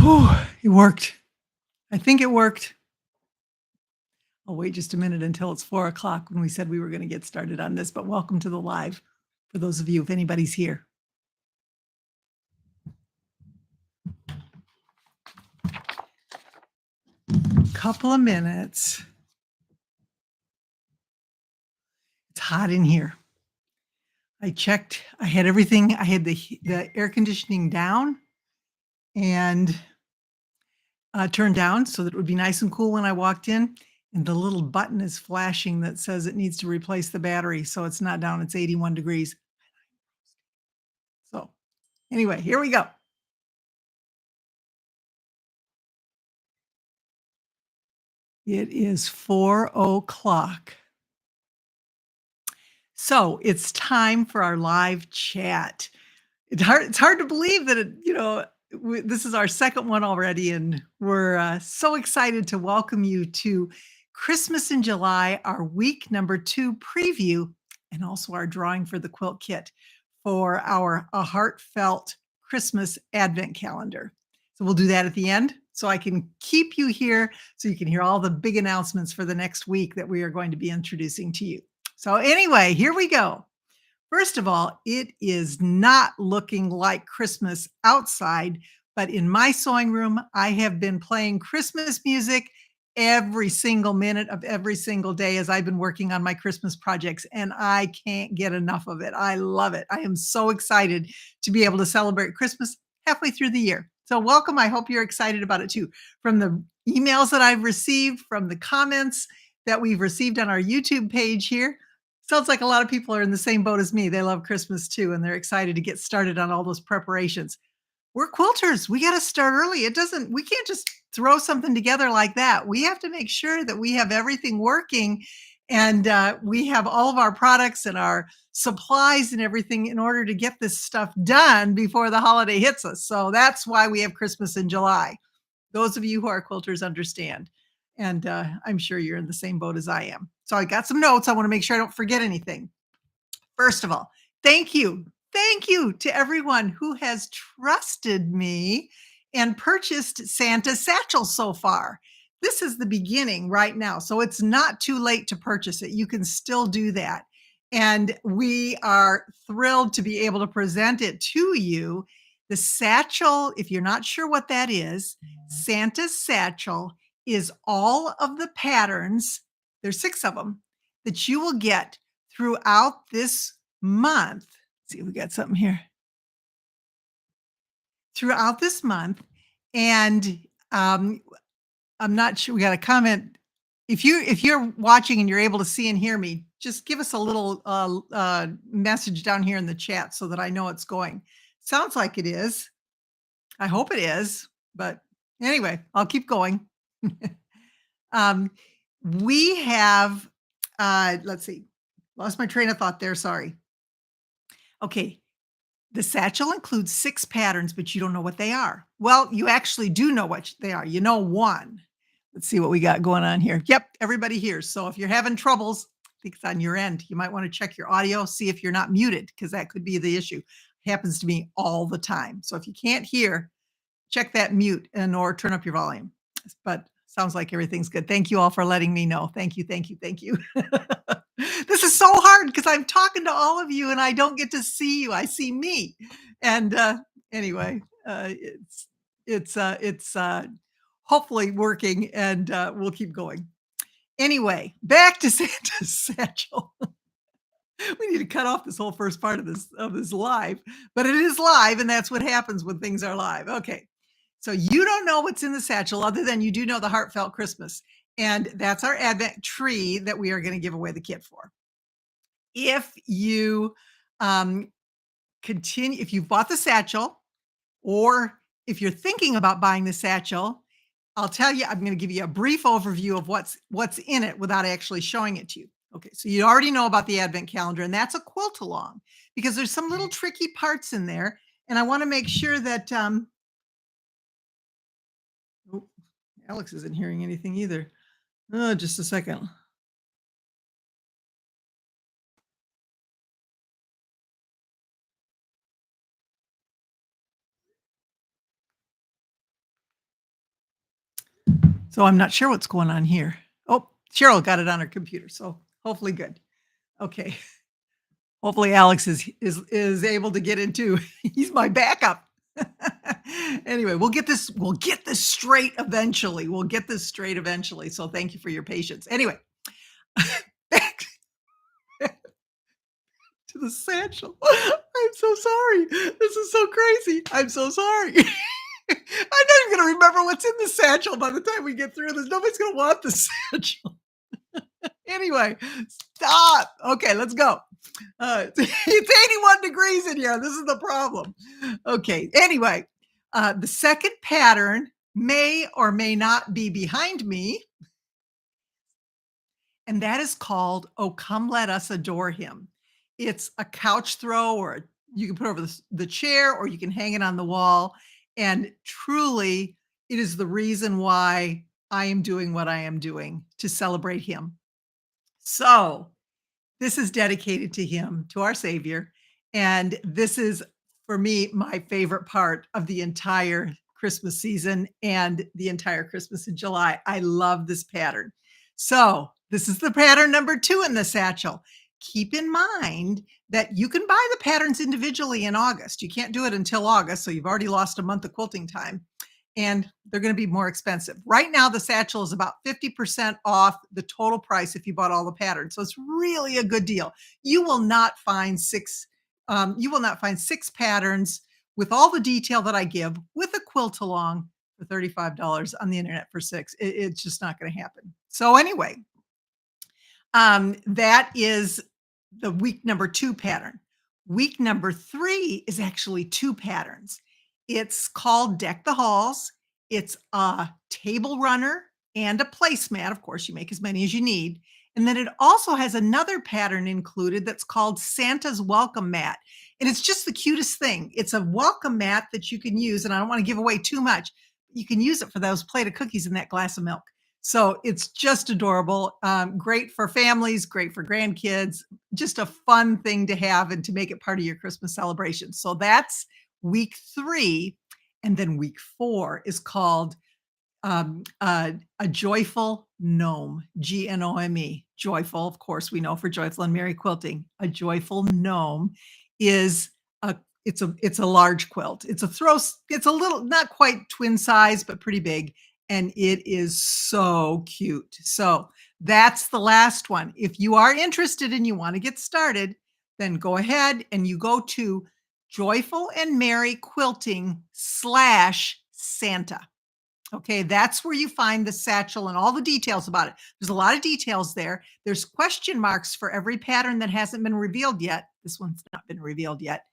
Whew, it worked. I think it worked. I'll wait just a minute until it's 4 o'clock when we said we were going to get started on this, but welcome to the live for those of you, if anybody's here. Couple of minutes. It's hot in here. I checked. I had everything. I had the air conditioning down and turned down so that it would be nice and cool when I walked in. And the little button is flashing that says it needs to replace the battery. So it's not down. It's 81 degrees. So anyway, here we go. It is 4 o'clock. So it's time for our live chat. It's hard to believe that this is our second one already, and we're so excited to welcome you to Christmas in July, our week number 2 preview, and also our drawing for the quilt kit for our A Heartfelt Christmas Advent Calendar. So we'll do that at the end so I can keep you here so you can hear all the big announcements for the next week that we are going to be introducing to you. So anyway, here we go. First of all, it is not looking like Christmas outside, but in my sewing room, I have been playing Christmas music every single minute of every single day as I've been working on my Christmas projects, and I can't get enough of it. I love it. I am so excited to be able to celebrate Christmas halfway through the year. So welcome. I hope you're excited about it too. From the emails that I've received, from the comments that we've received on our YouTube page here, sounds like a lot of people are in the same boat as me. They love Christmas too, and they're excited to get started on all those preparations. We're quilters. We got to start early. We can't just throw something together like that. We have to make sure that we have everything working and we have all of our products and our supplies and everything in order to get this stuff done before the holiday hits us. So that's why we have Christmas in July. Those of you who are quilters understand. And I'm sure you're in the same boat as I am. So I got some notes. I want to make sure I don't forget anything. First of all, thank you. Thank you to everyone who has trusted me and purchased Santa's satchel so far. This is the beginning right now. So it's not too late to purchase it. You can still do that. And we are thrilled to be able to present it to you. The satchel, if you're not sure what that is, Santa's satchel is all of the patterns, there's 6 of them, that you will get throughout this month. Let's see, we got something here. Throughout this month, and I'm not sure. We got a comment. If you're watching and you're able to see and hear me, just give us a little message down here in the chat so that I know it's going. Sounds like it is. I hope it is. But anyway, I'll keep going. um, we have. Let's see. Lost my train of thought there. Sorry. Okay. The satchel includes 6 patterns, but you don't know what they are. Well, you actually do know what they are. You know one. Let's see what we got going on here. Yep, everybody here. So if you're having troubles, I think it's on your end. You might want to check your audio, see if you're not muted, because that could be the issue. It happens to me all the time. So if you can't hear, check that mute and or turn up your volume. But sounds like everything's good. Thank you all for letting me know. Thank you, thank you, thank you. This is so hard because I'm talking to all of you and I don't get to see you. I see me. And anyway, it's hopefully working, and we'll keep going. Anyway, back to Santa's satchel. We need to cut off this whole first part of this live, but it is live, and that's what happens when things are live. Okay. So you don't know what's in the satchel other than you do know the Heartfelt Christmas. And that's our Advent tree that we are going to give away the kit for. If you if you've bought the satchel, or if you're thinking about buying the satchel, I'll tell you, I'm going to give you a brief overview of what's in it without actually showing it to you. Okay, so you already know about the Advent calendar, and that's a quilt along because there's some little tricky parts in there, and I want to make sure that oh, Alex isn't hearing anything either. Oh, just a second. So I'm not sure what's going on here. Oh, Cheryl got it on her computer, so hopefully good. Okay. Hopefully Alex is able to get into he's my backup. Anyway, we'll get this straight eventually. We'll get this straight eventually. So thank you for your patience. Anyway, back to the satchel. I'm so sorry. This is so crazy. I'm so sorry. I'm not even gonna remember what's in the satchel by the time we get through this. Nobody's gonna want the satchel. Anyway, stop. Okay, let's go. It's 81 degrees in here. This is the problem. Okay. Anyway, the second pattern may or may not be behind me, and that is called "Oh Come Let Us Adore Him." It's a couch throw, or you can put over the chair, or you can hang it on the wall. And truly, it is the reason why I am doing what I am doing to celebrate him. So, this is dedicated to him, to our Savior, and this is, for me, my favorite part of the entire Christmas season and the entire Christmas in July. I love this pattern. So, this is the pattern number 2 in the satchel. Keep in mind that you can buy the patterns individually in August. You can't do it until August, so you've already lost a month of quilting time, and they're gonna be more expensive. Right now, the satchel is about 50% off the total price if you bought all the patterns, so it's really a good deal. You will not find 6 patterns with all the detail that I give with a quilt along for $35 on the internet for 6. It's just not gonna happen. So anyway, that is the week number 2 pattern. Week number 3 is actually 2 patterns. It's called Deck the Halls. It's a table runner and a placemat. Of course, you make as many as you need. And then it also has another pattern included that's called Santa's Welcome Mat. And it's just the cutest thing. It's a welcome mat that you can use, and I don't want to give away too much. You can use it for those plate of cookies and that glass of milk. So it's just adorable. Great for families, great for grandkids, just a fun thing to have and to make it part of your Christmas celebration. So that's week 3. And then week 4 is called a joyful gnome, GNOME. Joyful, of course, we know for Joyful and Merry Quilting. A joyful gnome is a it's a large quilt. It's a little, not quite twin size, but pretty big, and it is so cute. So that's the last one. If you are interested and you want to get started, then go ahead and you go to Joyful and Merry Quilting / Santa. Okay, that's where you find the satchel and all the details about it. There's a lot of details there. There's question marks for every pattern that hasn't been revealed yet. This one's not been revealed yet.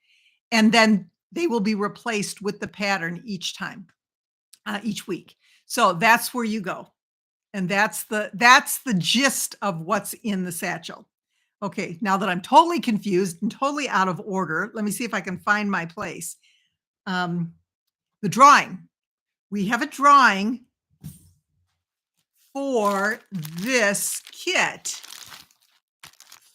And then they will be replaced with the pattern each time, each week. So that's where you go. And that's the gist of what's in the satchel. Okay, now that I'm totally confused and totally out of order, let me see if I can find my place. Um, the drawing. We have a drawing for this kit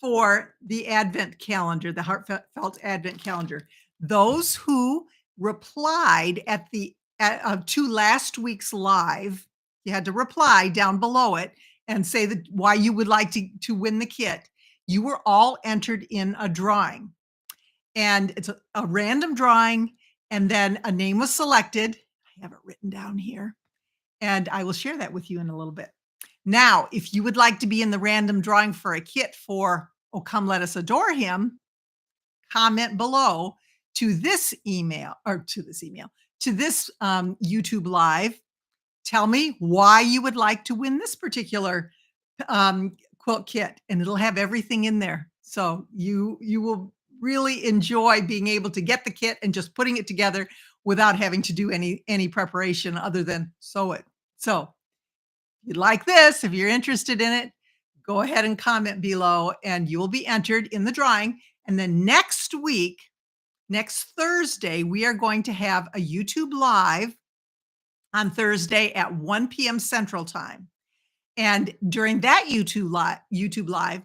for the Advent calendar, the Heartfelt Advent calendar. Those who replied to last week's live, you had to reply down below it and say that why you would like to win the kit. You were all entered in a drawing, and it's a random drawing, and then a name was selected. I have it written down here, and I will share that with you in a little bit. Now, if you would like to be in the random drawing for a kit for "Oh Come Let Us Adore Him," comment below to this email, to this YouTube live. Tell me why you would like to win this particular quilt kit, and it'll have everything in there. So you will really enjoy being able to get the kit and just putting it together without having to do any preparation other than sew it. So if you'd like this, if you're interested in it, go ahead and comment below and you will be entered in the drawing. And then next week, next Thursday, we are going to have a YouTube live on Thursday at 1 p.m. Central Time. And during that YouTube live,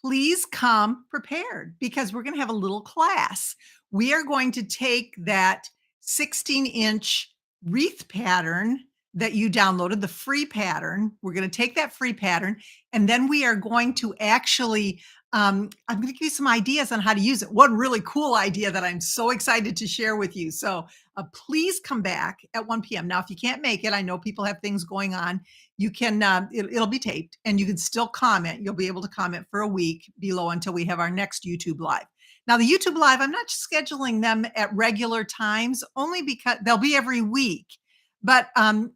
please come prepared because we're going to have a little class. We are going to take that 16-inch wreath pattern that you downloaded, the free pattern. We're gonna take that free pattern, and then we are going to actually, I'm gonna give you some ideas on how to use it. One really cool idea that I'm so excited to share with you. So, please come back at 1 p.m. Now, if you can't make it, I know people have things going on. You can, it'll be taped, and you can still comment. You'll be able to comment for a week below until we have our next YouTube Live. Now, the YouTube Live, I'm not scheduling them at regular times, only because they'll be every week. But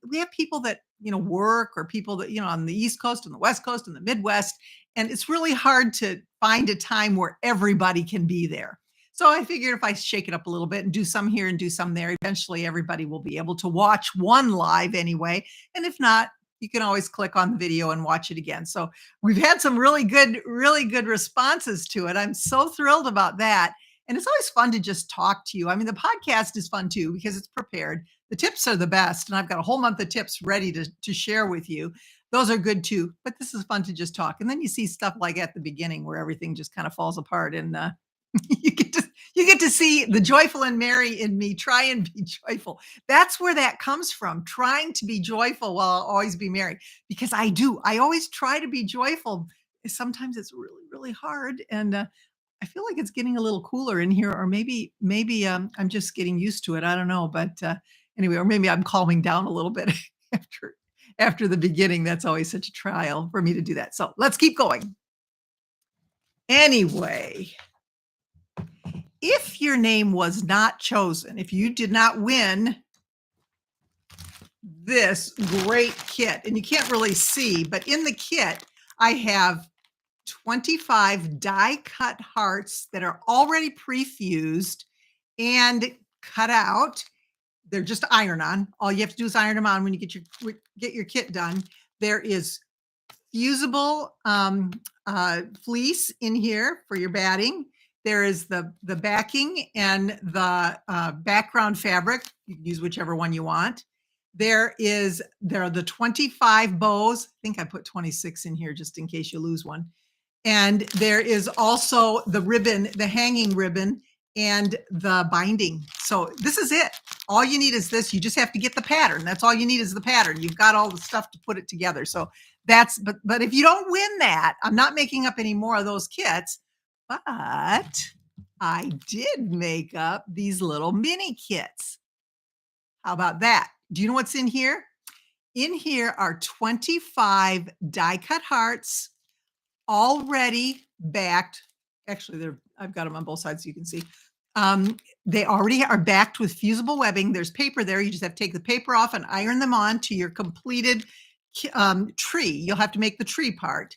we have people that work, or people that on the East Coast and the West Coast and the Midwest, and it's really hard to find a time where everybody can be there. So I figured if I shake it up a little bit and do some here and do some there, eventually everybody will be able to watch one live anyway. And if not, you can always click on the video and watch it again. So we've had some really good responses to it. I'm so thrilled about that. And it's always fun to just talk to you. I mean, the podcast is fun too because it's prepared. The tips are the best, and I've got a whole month of tips ready to share with you. Those are good too, but this is fun to just talk. And then you see stuff like at the beginning where everything just kind of falls apart, and you get to you get to see the joyful and merry in me try and be joyful. That's where that comes from, trying to be joyful while I'll always be merry, because I do. I always try to be joyful. Sometimes it's really hard, and I feel like it's getting a little cooler in here, or maybe I'm just getting used to it. I don't know, but anyway, or maybe I'm calming down a little bit after the beginning. That's always such a trial for me to do that. So let's keep going. Anyway, if your name was not chosen, if you did not win this great kit, and you can't really see, but in the kit, I have 25 die cut hearts that are already pre-fused and cut out. They're just iron on. All you have to do is iron them on when you get your kit done. There is fusible fleece in here for your batting. There is the backing and the background fabric. You can use whichever one you want. There are the 25 bows. I think I put 26 in here just in case you lose one. And there is also the ribbon, the hanging ribbon, and the binding. So this is it. All you need is this. You just have to get the pattern. That's all you need is the pattern. You've got all the stuff to put it together. So but if you don't win that, I'm not making up any more of those kits, but I did make up these little mini kits. How about that? Do you know what's in here? In here are 25 die cut hearts, already backed. Actually, I've got them on both sides so you can see. They already are backed with fusible webbing. There's paper there. You just have to take the paper off and iron them on to your completed tree. You'll have to make the tree part.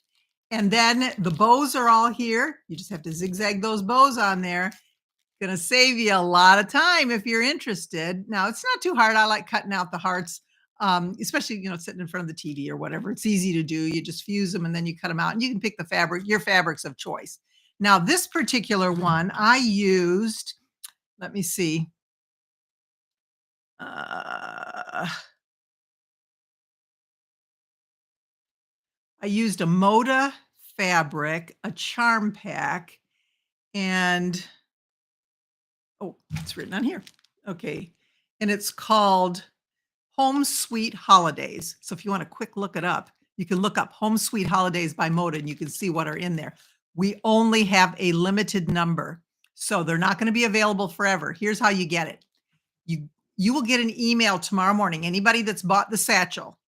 And then the bows are all here. You just have to zigzag those bows on there. Going to save you a lot of time if you're interested. Now, it's not too hard. I like cutting out the hearts, especially, sitting in front of the TV or whatever. It's easy to do. You just fuse them and then you cut them out, and you can pick the fabric, your fabrics of choice. Now, this particular one I used, let me see. I used a Moda fabric, a charm pack, and oh, it's written on here. Okay. And it's called Home Sweet Holidays. So if you want to quick look it up, you can look up Home Sweet Holidays by Moda and you can see what are in there. We only have a limited number, so they're not going to be available forever. Here's how you get it. You will get an email tomorrow morning. Anybody that's bought the satchel,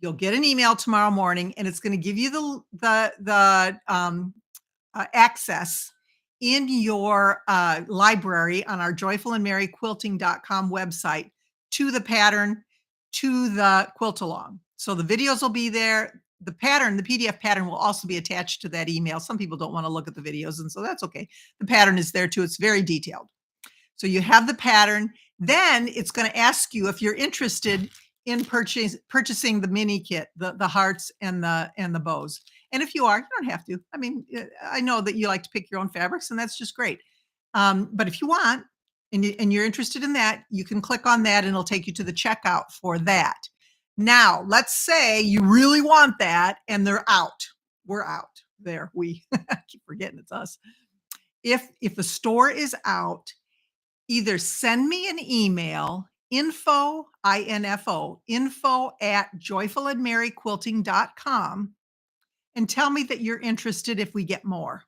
you'll get an email tomorrow morning, and it's going to give you the access in your library on our joyfulandmerryquilting.com website to the pattern, to the quilt along. So the videos will be there. The pattern, the PDF pattern, will also be attached to that email. Some people don't want to look at the videos, and so that's okay. The pattern is there too. It's very detailed. So you have the pattern. Then it's going to ask you if you're interested in purchasing the mini kit, the hearts and the bows. And if you are, you don't have to. I mean, I know that you like to pick your own fabrics, and that's just great. But if you want, and you're interested in that, you can click on that, and it'll take you to the checkout for that. Now, let's say you really want that, and they're out. We're out. There, I keep forgetting it's us. If the store is out, either send me an email info at joyfulandmaryquilting.com and tell me that you're interested if we get more.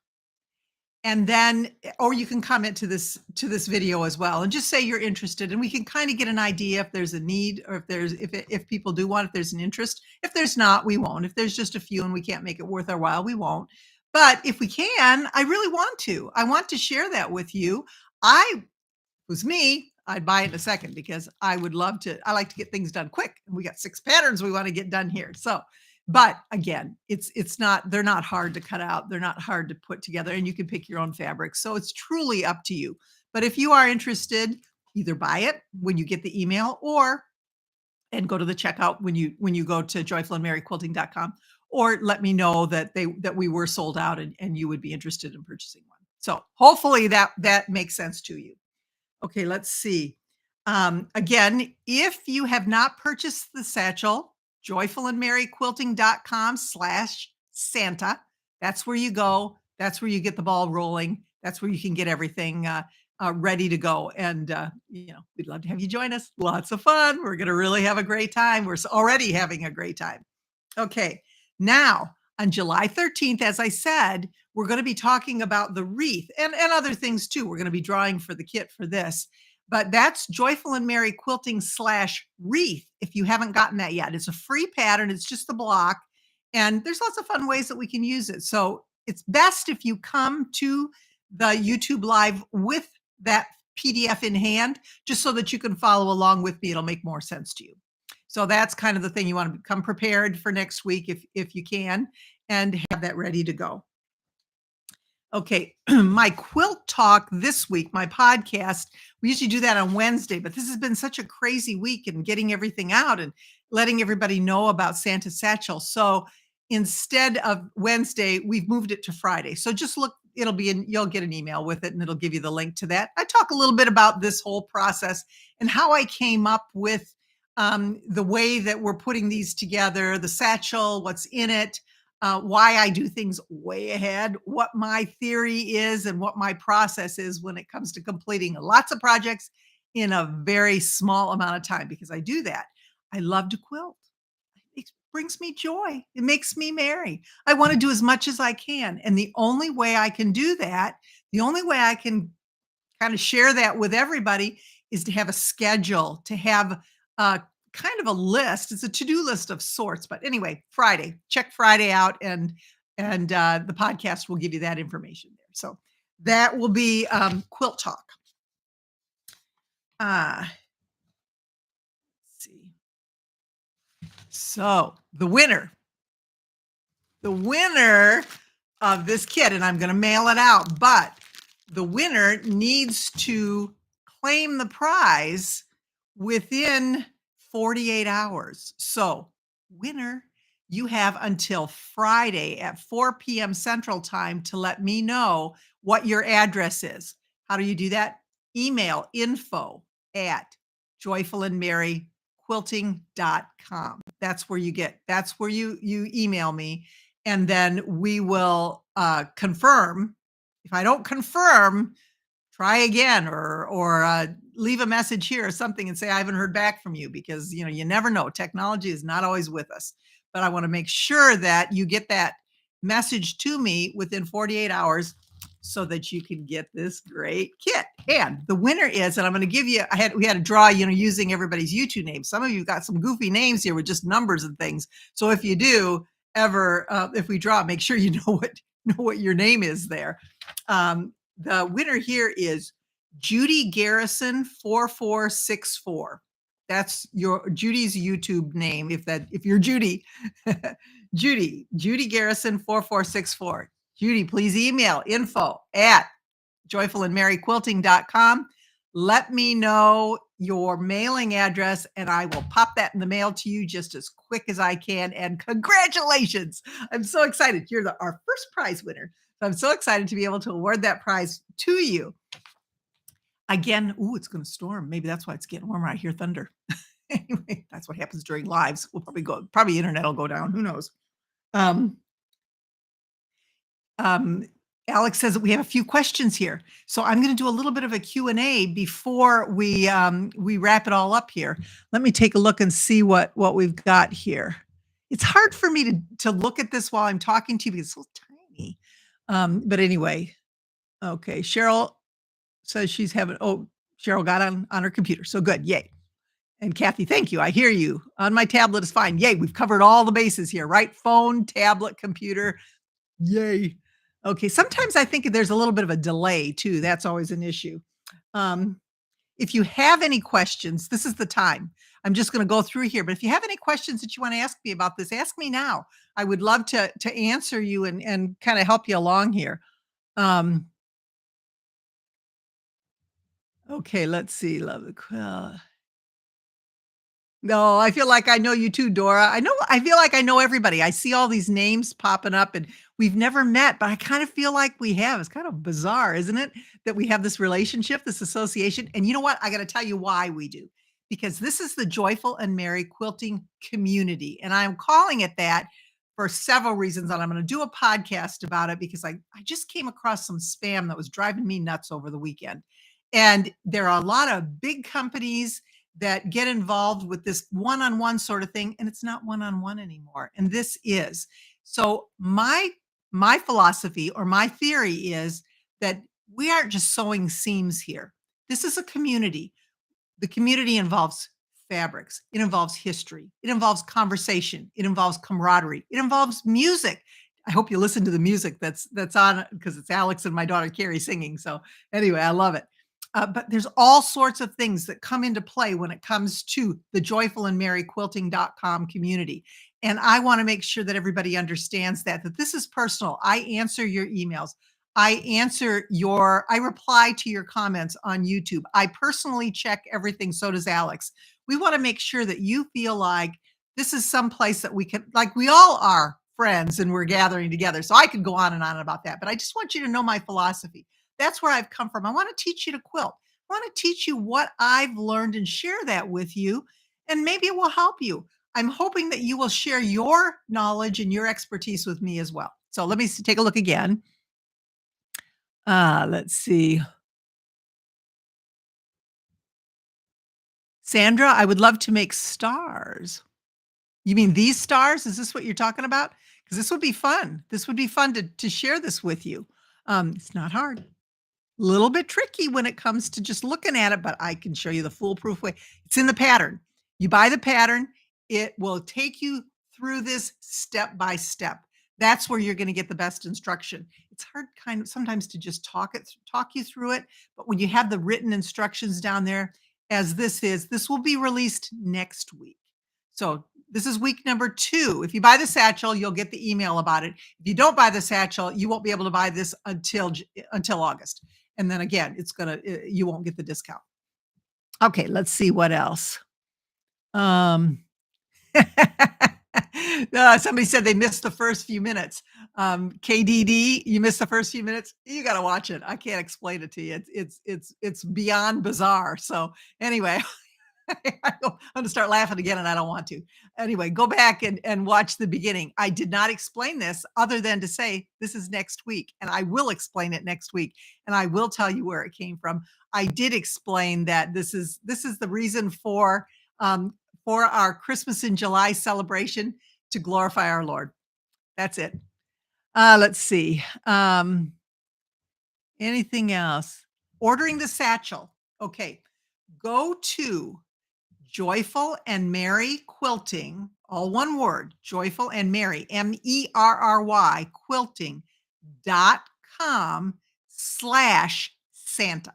And then or you can comment to this video as well and just say you're interested and we can kind of get an idea if there's a need or if people do want if there's an interest. If there's not, we won't. If there's just a few and we can't make it worth our while, we won't. But if we can, I really want to. I want to share that with you. I was me, I'd buy it in a second because I would love to. I like to get things done quick. And we got 6 patterns we want to get done here. So, but again, it's not, they're not hard to cut out. They're not hard to put together and you can pick your own fabrics. So it's truly up to you. But if you are interested, either buy it when you get the email or and go to the checkout when you go to joyfulandmaryquilting.com or let me know that we were sold out and you would be interested in purchasing one. So hopefully that makes sense to you. Okay, let's see. Again, if you have not purchased the satchel, joyfulandmaryquilting.com/Santa. That's where you go. That's where you get the ball rolling. That's where you can get everything ready to go. And, we'd love to have you join us. Lots of fun. We're going to really have a great time. We're already having a great time. Okay. Now, on July 13th, as I said, we're going to be talking about the wreath and other things too. We're going to be drawing for the kit for this, but that's Joyful and Mary Quilting /wreath. If you haven't gotten that yet, it's a free pattern. It's just the block and there's lots of fun ways that we can use it. So it's best if you come to the YouTube live with that PDF in hand, just so that you can follow along with me. It'll make more sense to you. So that's kind of the thing you want to come prepared for next week if you can and have that ready to go. Okay, my quilt talk this week, my podcast, we usually do that on Wednesday, but this has been such a crazy week and getting everything out and letting everybody know about Santa Satchel. So instead of Wednesday, we've moved it to Friday. So just look, you'll get an email with it and it'll give you the link to that. I talk a little bit about this whole process and how I came up with the way that we're putting these together, the satchel, what's in it, why I do things way ahead, what my theory is, and what my process is when it comes to completing lots of projects in a very small amount of time, because I do that. I love to quilt. It brings me joy. It makes me merry. I want to do as much as I can. And the only way I can do that, the only way I can kind of share that with everybody is to have a schedule, to have kind of a list. It's a to-do list of sorts. But anyway, Friday, check Friday out and the podcast will give you that information there. So that will be quilt talk. Let's see. So the winner of this kit, and I'm going to mail it out, but the winner needs to claim the prize within 48 hours. So, winner, you have until Friday at 4 p.m. Central Time to let me know what your address is. How do you do that? Email info at joyfulandmaryquilting.com. That's where you email me. And then we will confirm. If I don't confirm, try again or leave a message here or something and say, I haven't heard back from you, because, you never know. Technology is not always with us, but I want to make sure that you get that message to me within 48 hours so that you can get this great kit. And the winner is, and I'm going to give you, we had a draw, using everybody's YouTube name. Some of you got some goofy names here with just numbers and things. So if you do ever, if we draw, make sure you know what your name is there. The winner here is Judy Garrison 4464. That's Judy's YouTube name. If you're Judy, Judy Garrison 4464. Judy, please email info at joyfulandmaryquilting.com. Let me know your mailing address and I will pop that in the mail to you just as quick as I can. And congratulations. I'm so excited. You're our first prize winner. So I'm so excited to be able to award that prize to you. Again, it's going to storm. Maybe that's why it's getting warmer. I hear thunder. Anyway, that's what happens during lives. We'll probably internet will go down. Who knows? Alex says that we have a few questions here. So I'm going to do a little bit of a Q&A before we wrap it all up here. Let me take a look and see what we've got here. It's hard for me to look at this while I'm talking to you because it's so tiny. But anyway, okay. Cheryl says she's having Cheryl got on her computer. So good. Yay. And Kathy, thank you. I hear you. On my tablet is fine. Yay, we've covered all the bases here, right? Phone, tablet, computer. Yay. Okay, sometimes I think there's a little bit of a delay too. That's always an issue. Um, if you have any questions, this is the time. I'm just going to go through here, but if you have any questions that you want to ask me about this, ask me now. I would love to answer you and kind of help you along here. Um, okay, let's see. Love the quill. No, I feel like I know you too, Dora. I feel like I know everybody. I see all these names popping up and we've never met, but I kind of feel like we have. It's kind of bizarre, isn't it? That we have this relationship, this association. And you know what? I got to tell you why we do. Because this is the Joyful and Merry Quilting Community. And I'm calling it that for several reasons. And I'm going to do a podcast about it because I just came across some spam that was driving me nuts over the weekend. And there are a lot of big companies that get involved with this one-on-one sort of thing, and it's not one-on-one anymore, and this is. So my philosophy or my theory is that we aren't just sewing seams here. This is a community. The community involves fabrics, it involves history, it involves conversation, it involves camaraderie, it involves music. I hope you listen to the music that's on because it's Alex and my daughter Carrie singing. So anyway, I love it. But there's all sorts of things that come into play when it comes to the joyful and merry quilting.com community. And I want to make sure that everybody understands that this is personal. I answer your emails. I reply to your comments on YouTube. I personally check everything. So does Alex. We want to make sure that you feel like this is some place that we can, like we all are friends and we're gathering together. So I could go on and on about that, but I just want you to know my philosophy. That's where I've come from. I want to teach you to quilt. I want to teach you what I've learned and share that with you, and maybe it will help you. I'm hoping that you will share your knowledge and your expertise with me as well. So let me take a look again. Let's see. Sandra, I would love to make stars. You mean these stars? Is this what you're talking about? Because this would be fun. This would be fun to share this with you. It's not hard. Little bit tricky when it comes to just looking at it, but I can show you the foolproof way. It's in the pattern. You buy the pattern, it will take you through this step by step. That's where you're going to get the best instruction. It's hard kind of sometimes to just talk you through it, but when you have the written instructions down there, as this will be released next week. So this is week number 2. If you buy the satchel, you'll get the email about it. If you don't buy the satchel, you won't be able to buy this until August. And then again, you won't get the discount. Okay, let's see what else. Somebody said they missed the first few minutes. KDD, you missed the first few minutes. You got to watch it. I can't explain it to you. It's beyond bizarre. So anyway, I'm going to start laughing again, and I don't want to. Anyway, go back and watch the beginning. I did not explain this other than to say this is next week, and I will explain it next week, and I will tell you where it came from. I did explain that this is the reason for our Christmas in July celebration to glorify our Lord. That's it. Let's see. Anything else? Ordering the satchel. Okay. Go to Joyful and Merry Quilting, all one word, Joyful and Merry, MERRY, quilting.com/Santa,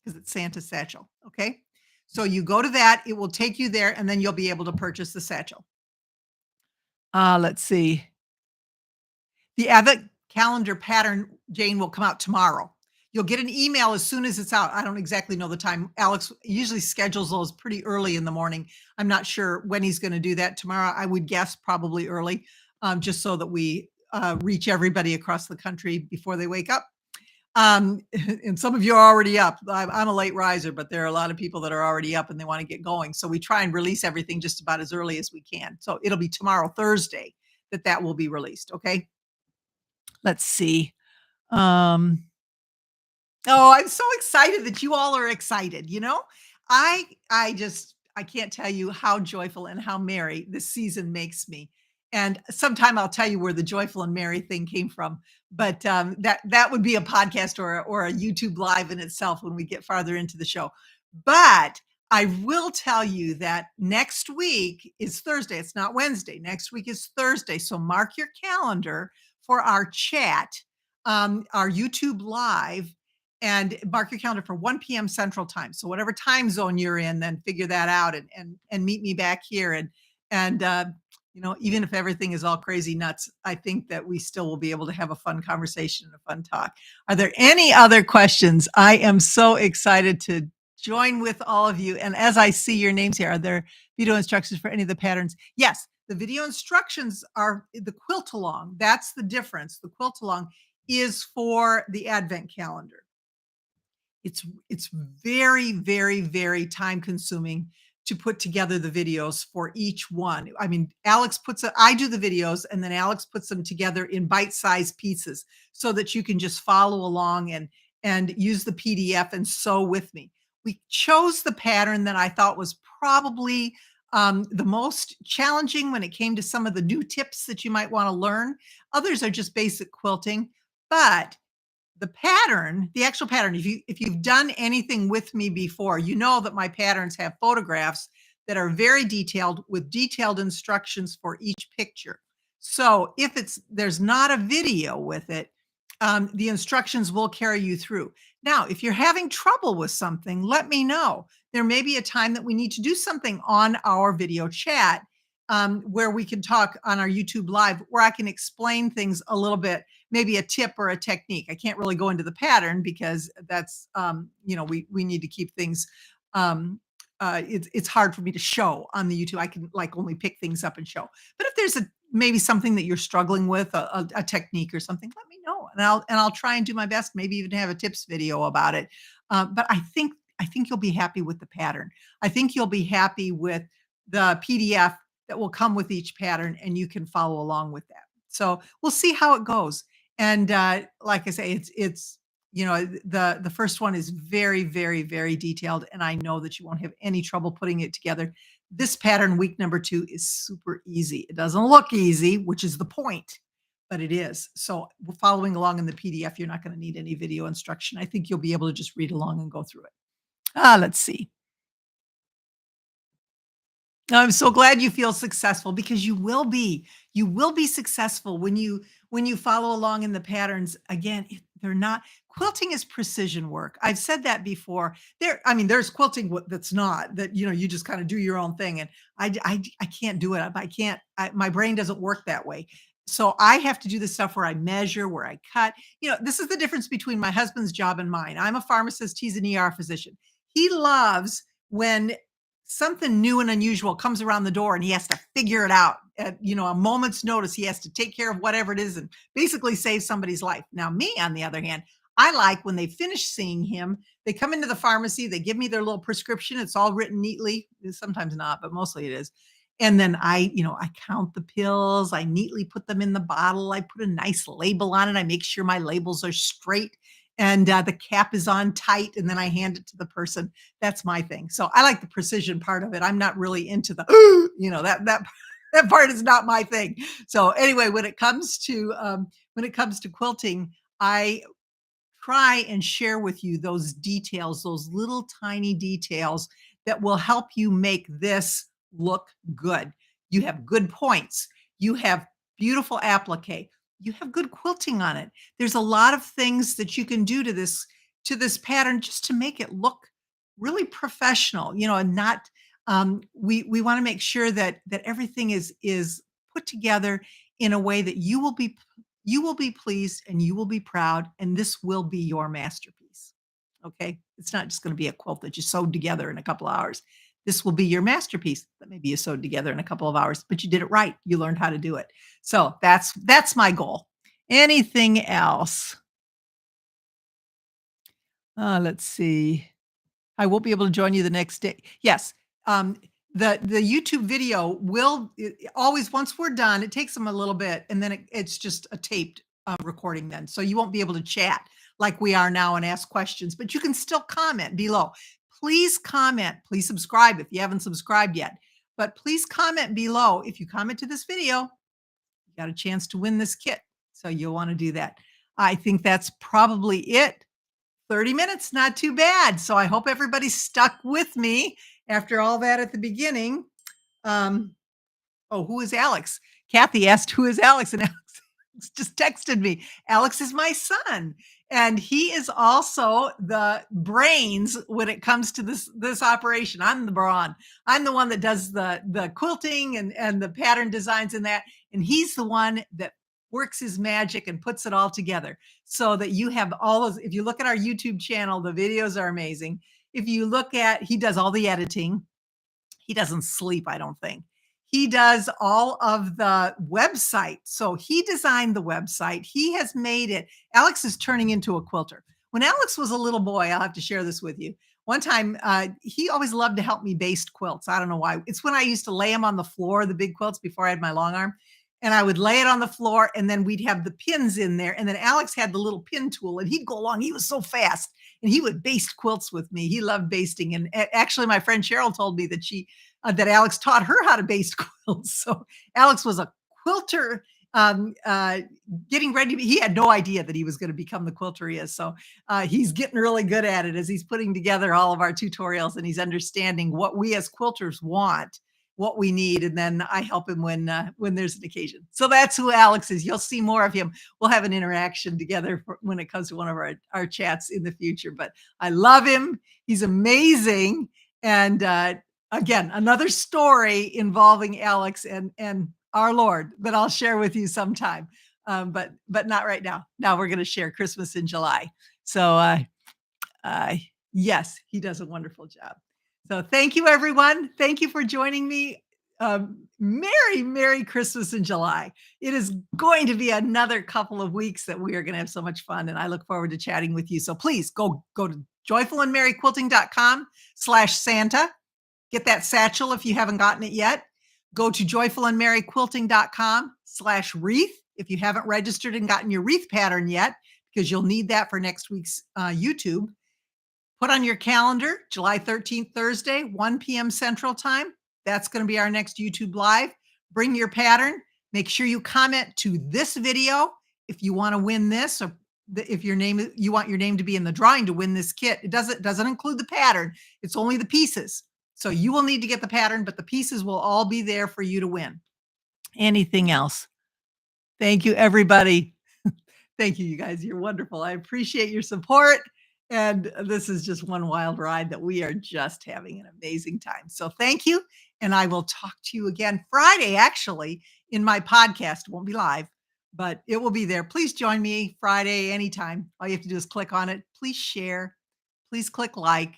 because it's Santa satchel. Okay. So you go to that, it will take you there, and then you'll be able to purchase the satchel. Let's see. The Advent calendar pattern, Jane, will come out tomorrow. You'll get an email as soon as it's out. I don't exactly know the time. Alex usually schedules those pretty early in the morning. I'm not sure when he's going to do that tomorrow. I would guess probably early, just so that we reach everybody across the country before they wake up. And some of you are already up. I'm a late riser, but there are a lot of people that are already up and they want to get going. So we try and release everything just about as early as we can. So it'll be tomorrow, Thursday, that will be released. Okay. Let's see. Um, oh, I'm so excited that you all are excited, you know? I can't tell you how joyful and how merry this season makes me. And sometime I'll tell you where the joyful and merry thing came from, but, that would be a podcast or a YouTube live in itself when we get farther into the show. But I will tell you that next week is Thursday, it's not Wednesday, next week is Thursday, so mark your calendar for our chat, our YouTube live, and mark your calendar for 1 p.m. Central Time. So whatever time zone you're in, then figure that out and meet me back here. And even if everything is all crazy nuts, I think that we still will be able to have a fun conversation and a fun talk. Are there any other questions? I am so excited to join with all of you. And as I see your names here, are there video instructions for any of the patterns? Yes, the video instructions are the quilt along. That's the difference. The quilt along is for the advent calendar. It's very, very, very time consuming to put together the videos for each one. I mean, I do the videos and then Alex puts them together in bite-sized pieces so that you can just follow along and use the PDF and sew with me. We chose the pattern that I thought was probably the most challenging when it came to some of the new tips that you might want to learn. Others are just basic quilting, but the actual pattern, if you've done anything with me before, you know that my patterns have photographs that are very detailed with detailed instructions for each picture. So if there's not a video with it, the instructions will carry you through. Now, if you're having trouble with something, let me know. There may be a time that we need to do something on our video chat, where we can talk on our YouTube live, where I can explain things a little bit, maybe a tip or a technique. I can't really go into the pattern because that's, we need to keep things. It's hard for me to show on the YouTube. I can like only pick things up and show. But if there's maybe something that you're struggling with, a technique or something, let me know, and I'll try and do my best. Maybe even have a tips video about it. But I think you'll be happy with the pattern. I think you'll be happy with the PDF that will come with each pattern, and you can follow along with that. So we'll see how it goes. And like I say, it's the first one is very, very, very detailed, and I know that you won't have any trouble putting it together. This pattern, week number 2, is super easy. It doesn't look easy, which is the point, but it is. So we're following along in the PDF. You're not going to need any video instruction. I think you'll be able to just read along and go through it. Let's see. I'm so glad you feel successful because you will be. You will be successful when you follow along in the patterns. Again, they're not quilting is precision work. I've said that before. There's quilting that's not that you just kind of do your own thing, and I can't do it. I can't. My brain doesn't work that way. So I have to do the stuff where I measure, where I cut. This is the difference between my husband's job and mine. I'm a pharmacist. He's an ER physician. He loves when something new and unusual comes around the door and he has to figure it out at a moment's notice. He has to take care of whatever it is and basically save somebody's life. Now me, on the other hand, I like when they finish seeing him, they come into the pharmacy, they give me their little prescription, it's all written neatly, sometimes not, but mostly it is. And then I count the pills, I neatly put them in the bottle, I put a nice label on it, I make sure my labels are straight and the cap is on tight, and then I hand it to the person. That's my thing. So I like the precision part of it. I'm not really into the, that part is not my thing. So anyway, when it comes to quilting, I try and share with you those details, those little tiny details that will help you make this look good. You have good points. You have beautiful applique. You have good quilting on it. There's a lot of things that you can do to this pattern just to make it look really professional, and not we want to make sure that everything is put together in a way that you will be pleased and you will be proud, and this will be your masterpiece. Okay? It's not just gonna be a quilt that you sewed together in a couple of hours. This will be your masterpiece that maybe you sewed together in a couple of hours, but you did it right. You learned how to do it. So that's my goal. Anything else? Let's see. I won't be able to join you the next day. Yes. The YouTube always, once we're done, it takes them a little bit, and then it's just a taped recording then. So you won't be able to chat like we are now and ask questions, but you can still comment below. Please comment. Please subscribe if you haven't subscribed yet. But please comment below. If you comment to this video, you got a chance to win this kit. So you'll want to do that. I think that's probably it. 30 minutes, not too bad. So I hope everybody stuck with me after all that at the beginning. Um, Oh, who is Alex? Kathy asked, "Who is Alex?" And Alex just texted me. Alex is my son, and he is also the brains when it comes to this operation. I'm the brawn. I'm the one that does the quilting and the pattern designs and that, and he's the one that works his magic and puts it all together so that you have all those. If you look at our YouTube channel, the videos are amazing. If you look at, he does all the editing. He doesn't sleep, I don't think. He does all of the website. So he designed the website. He has made it. Alex is turning into a quilter. When Alex was a little boy, I'll have to share this with you. One time, he always loved to help me baste quilts. I don't know why. It's when I used to lay them on the floor, the big quilts before I had my long arm. And I would lay it on the floor and then we'd have the pins in there. And then Alex had the little pin tool and he'd go along. He was so fast and he would baste quilts with me. He loved basting. And actually, my friend Cheryl told me that that Alex taught her how to baste quilts. So Alex was a quilter, um, uh, getting ready. He had no idea that he was going to become the quilter he is. So he's getting really good at it as he's putting together all of our tutorials and he's understanding what we as quilters want, what we need, and then I help him when there's an occasion. So that's who Alex is. You'll see more of him. We'll have an interaction together when it comes to one of our chats in the future. But I love him. He's amazing. And again, another story involving Alex and our Lord that I'll share with you sometime. But not right now. Now we're going to share Christmas in July. So uh, yes, he does a wonderful job. So thank you, everyone. Thank you for joining me. Merry Christmas in July. It is going to be another couple of weeks that we are going to have so much fun, and I look forward to chatting with you. So please go to joyfulandmerryquilting.com/Santa. Get that satchel if you haven't gotten it yet. Go to joyfulandmerryquilting.com/wreath if you haven't registered and gotten your wreath pattern yet, because you'll need that for next week's YouTube. Put on your calendar, July 13th, Thursday, 1 p.m. Central Time. That's going to be our next YouTube Live. Bring your pattern. Make sure you comment to this video if you want to win this, or if you want your name to be in the drawing to win this kit. It doesn't include the pattern. It's only the pieces. So you will need to get the pattern, but the pieces will all be there for you to win. Anything else? Thank you, everybody. Thank you, you guys. You're wonderful. I appreciate your support. And this is just one wild ride that we are just having an amazing time. So thank you. And I will talk to you again Friday, actually, in my podcast. It won't be live, but it will be there. Please join me Friday anytime. All you have to do is click on it. Please share. Please click like.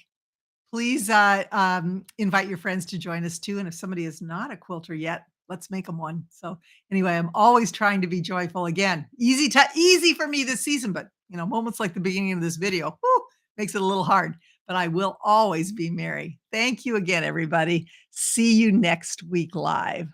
Please invite your friends to join us too. And if somebody is not a quilter yet, let's make them one. So anyway, I'm always trying to be joyful. Again, easy for me this season, but moments like the beginning of this video, makes it a little hard, but I will always be merry. Thank you again, everybody. See you next week live.